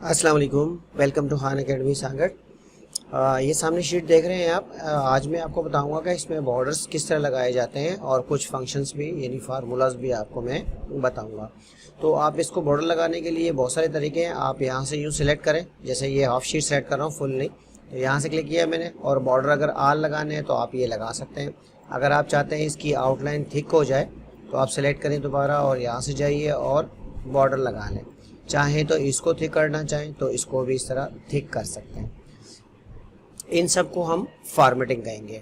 अस्सलाम वालेकुम, welcome to Khan academy सागर। ये सामने शीट देख रहे हैं आप। आज मैं आपको बताऊंगा कि इसमें बॉर्डर्स किस तरह लगाए जाते हैं और कुछ फंक्शंस भी यानी फार्मूलाज भी आपको मैं बताऊंगा। तो आप इसको बॉर्डर लगाने के लिए बहुत सारे तरीके हैं। आप यहाँ से यूँ सिलेक्ट करें, जैसे ये हाफ शीट सेलेक्ट कर रहा हूँ, फुल नहीं। तो यहाँ से क्लिक किया मैंने, और बॉर्डर अगर आल लगाने हैं तो आप ये लगा सकते हैं। अगर आप चाहते हैं इसकी आउटलाइन थिक हो जाए तो आप सेलेक्ट करें दोबारा और यहाँ से जाइए और बॉर्डर लगा लें। चाहें तो इसको थिक करना चाहें तो इसको भी इस तरह थिक कर सकते हैं। इन सब को हम फॉर्मेटिंग कहेंगे।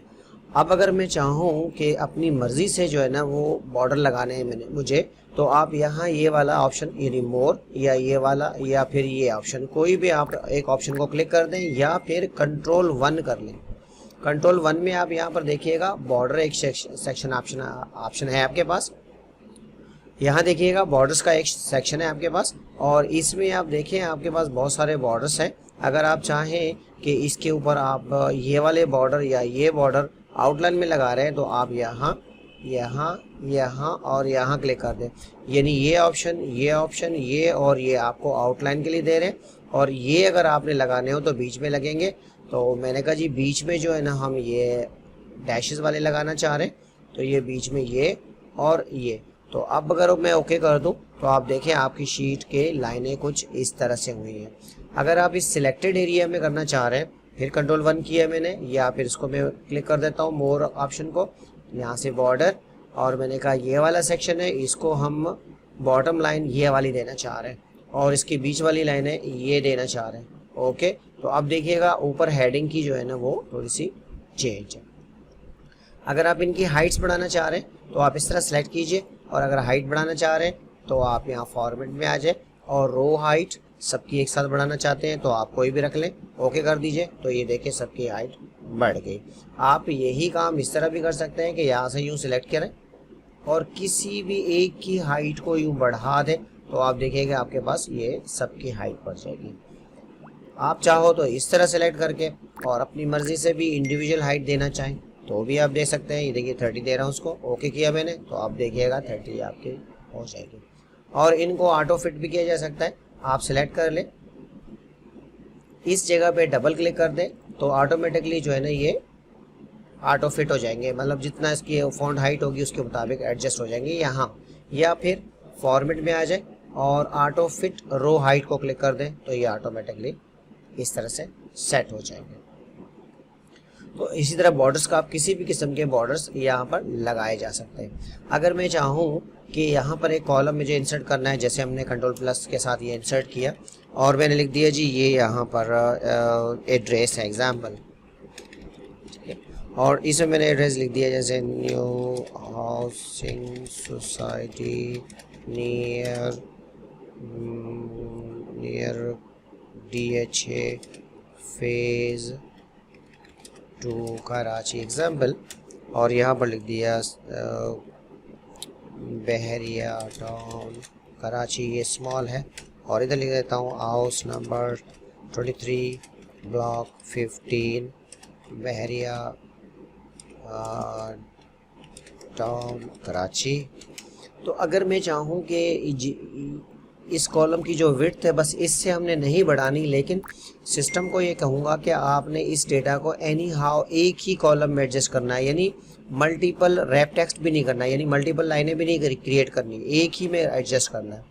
अब अगर मैं चाहूँ कि अपनी मर्ज़ी से जो है ना वो बॉर्डर लगाने हैं मुझे, तो आप यहाँ ये वाला ऑप्शन यानी मोर या ये वाला या फिर ये ऑप्शन, कोई भी आप एक ऑप्शन को क्लिक कर दें या फिर कंट्रोल 1 कर लें। कंट्रोल 1 में आप यहाँ पर देखिएगा बॉर्डर एक सेक्शन ऑप्शन है आपके पास। यहाँ देखिएगा बॉर्डर्स का एक सेक्शन है आपके पास, और इसमें आप देखें आपके पास बहुत सारे बॉर्डर्स हैं। अगर आप चाहें कि इसके ऊपर आप ये वाले बॉर्डर या ये बॉर्डर आउटलाइन में लगा रहे हैं तो आप यहाँ यहाँ यहाँ और यहाँ क्लिक कर दें। यानी ये ऑप्शन ये और ये आपको आउटलाइन के लिए दे रहे हैं, और ये अगर आपने लगाने हो तो बीच में लगेंगे। तो मैंने कहा जी बीच में जो है ना हम ये डैशेस वाले लगाना चाह रहे हैं, तो ये बीच में ये और ये। तो अब अगर मैं ओके कर दूं तो आप देखें आपकी शीट के लाइनें कुछ इस तरह से हुई हैं। अगर आप इस सिलेक्टेड एरिया में करना चाह रहे हैं, फिर कंट्रोल 1 किया मैंने, या फिर इसको मैं क्लिक कर देता हूं मोर ऑप्शन को, यहाँ से बॉर्डर, और मैंने कहा ये वाला सेक्शन है इसको हम बॉटम लाइन ये वाली देना चाह रहे हैं और इसकी बीच वाली लाइन है ये देना चाह रहे हैं। ओके, तो अब देखिएगा ऊपर हेडिंग की जो है ना वो थोड़ी सी चेंज है। अगर आप इनकी हाइट्स बढ़ाना चाह रहे हैं तो आप इस तरह सेलेक्ट कीजिए, और अगर हाइट बढ़ाना चाह रहे हैं तो आप यहाँ फॉर्मेट में आ जाए, और रो हाइट सबकी एक साथ बढ़ाना चाहते हैं तो आप कोई भी रख लें, ओके कर दीजिए। तो ये देखिए सबकी हाइट बढ़ गई। आप यही काम इस तरह भी कर सकते हैं कि यहाँ से यूँ सिलेक्ट करें और किसी भी एक की हाइट को यूँ बढ़ा दें, तो आप देखिएगा आपके पास ये सबकी हाइट बढ़ जाएगी। आप चाहो तो इस तरह सेलेक्ट करके और अपनी मर्ज़ी से भी इंडिविजुअल हाइट देना चाहें तो भी आप दे सकते हैं। ये देखिए 30 दे रहा हूँ उसको, ओके किया मैंने, तो आप देखिएगा 30 आपकी हो जाएगी। और इनको ऑटो फिट भी किया जा सकता है। आप सिलेक्ट कर लें, इस जगह पे डबल क्लिक कर दें तो ऑटोमेटिकली जो है ना ये ऑटो फिट हो जाएंगे, मतलब जितना इसकी फॉन्ट हाइट होगी उसके मुताबिक एडजस्ट हो जाएंगे यहाँ। या फिर फॉर्मेट में आ जाए और ऑटो फिट रो हाइट को क्लिक कर दें तो ये ऑटोमेटिकली इस तरह से सेट हो जाएंगे। तो इसी तरह बॉर्डर्स का आप किसी भी किस्म के बॉर्डर्स यहाँ पर लगाए जा सकते हैं। अगर मैं चाहूँ कि यहाँ पर एक कॉलम मुझे इंसर्ट करना है, जैसे हमने कंट्रोल प्लस के साथ ये इंसर्ट किया और मैंने लिख दिया जी ये यहाँ पर एड्रेस है एग्जाम्पल, ठीक है, और इसमें मैंने एड्रेस लिख दिया जैसे new housing society near DHA phase 2 Karachi example, और यहाँ पर लिख दिया बहरिया टाउन कराची, ये स्मॉल है, और इधर लिख देता हूँ हाउस नंबर 23 ब्लॉक 15 बहरिया टाउन कराची। तो अगर मैं चाहूँ कि इस कॉलम की जो विड्थ है बस इससे हमने नहीं बढ़ानी, लेकिन सिस्टम को ये कहूँगा कि आपने इस डेटा को एनी हाउ एक ही कॉलम में एडजस्ट करना है, यानी मल्टीपल रैप टेक्स्ट भी नहीं करना है, यानी मल्टीपल लाइनें भी नहीं क्रिएट करनी, एक ही में एडजस्ट करना है।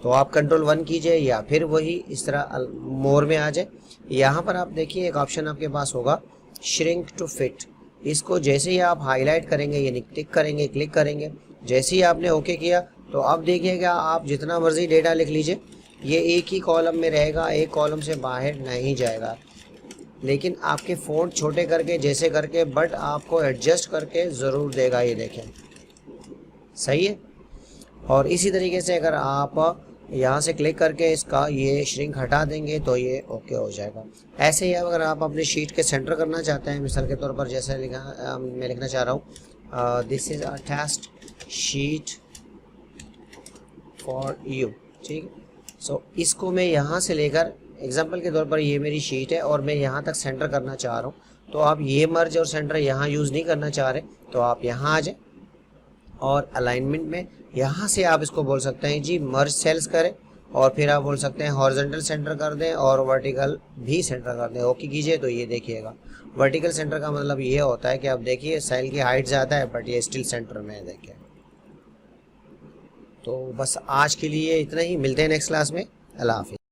तो आप कंट्रोल 1 कीजिए या फिर वही इस तरह मोर में आ जाए। यहाँ पर आप देखिए एक ऑप्शन आपके पास होगा श्रिंक टू फिट। इसको जैसे ही आप हाईलाइट करेंगे यानी टिक करेंगे, क्लिक करेंगे, जैसे ही आपने ओके किया तो अब देखिएगा आप जितना मर्जी डेटा लिख लीजिए ये एक ही कॉलम में रहेगा, एक कॉलम से बाहर नहीं जाएगा। लेकिन आपके फ़ॉन्ट छोटे करके जैसे करके, बट आपको एडजस्ट करके ज़रूर देगा, ये देखें सही है। और इसी तरीके से अगर आप यहाँ से क्लिक करके इसका ये श्रिंक हटा देंगे तो ये ओके हो जाएगा। ऐसे ही अगर आप अपनी शीट के सेंटर करना चाहते हैं, मिसाल के तौर पर जैसे मैं लिखना चाह रहा हूँ this is a test sheet for you, ठीक है। सो इसको मैं यहाँ से लेकर एग्जांपल के तौर पर ये मेरी शीट है और मैं यहाँ तक सेंटर करना चाह रहा हूँ, तो आप ये मर्ज और सेंटर यहाँ यूज़ नहीं करना चाह रहे तो आप यहाँ आ जाए और अलाइनमेंट में यहाँ से आप इसको बोल सकते हैं जी मर्ज सेल्स करें और फिर आप बोल सकते हैं हॉरिजॉन्टल सेंटर कर दें और वर्टिकल भी सेंटर कर दें। ओके कीजिए तो ये देखिएगा वर्टिकल सेंटर का मतलब ये होता है कि आप देखिए सेल की हाइट ज़्यादा है बट ये स्टिल सेंटर में है, देखिए। तो बस आज के लिए इतना ही, मिलते हैं नेक्स्ट क्लास में। अल्लाह हाफिज़।